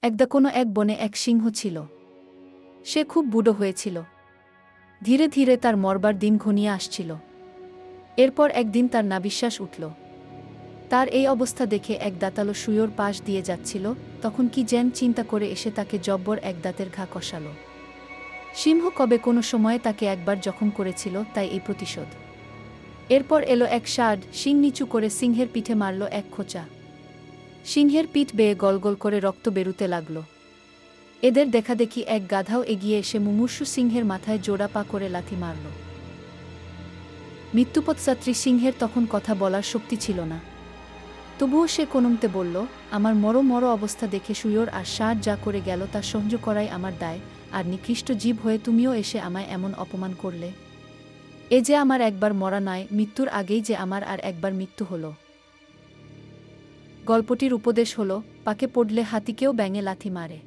একদা কোনো এক বনে এক সিংহ ছিল। সে খুব বুড়ো হয়েছিল। ধীরে ধীরে তার মরবার দিন ঘনিয়ে আসছিল। এরপর একদিন তার নাবিশ্বাস উঠল। তার এই অবস্থা দেখে এক দাঁতালো শুয়োর পাশ দিয়ে যাচ্ছিল, তখন কি যেন চিন্তা করে এসে তাকে জব্বর এক দাঁতের ঘা কষাল। সিংহ কবে কোনো সময়ে তাকে একবার জখম করেছিল, তাই এই প্রতিশোধ। এরপর এলো এক ষাঁড়, শিং নিচু করে সিংহের পিঠে মারল এক খোঁচা। সিংহের পিঠ বেয়ে গলগল করে রক্ত বেরুতে লাগল। এদের দেখাদেখি এক গাধাও এগিয়ে এসে মুমূর্ষু সিংহের মাথায় জোড়া পা করে লাথি মারল। মৃত্যুপথযাত্রী সিংহের তখন কথা বলার শক্তি ছিল না। তবুও সে কোনমতে বলল, আমার মর অবস্থা দেখে শুয়োর আর ষাঁড় যা করে গেল তা সহ্য করাই আমার দায়, আর নিকৃষ্ট জীব হয়ে তুমিও এসে আমায় এমন অপমান করলে। এ যে আমার একবার মরা নয়, মৃত্যুর আগেই যে আমার আর একবার মৃত্যু হল। গল্পটির উপদেশ হল, পাকে পড়লে হাতিকেও ব্যাঙে লাথি মারে।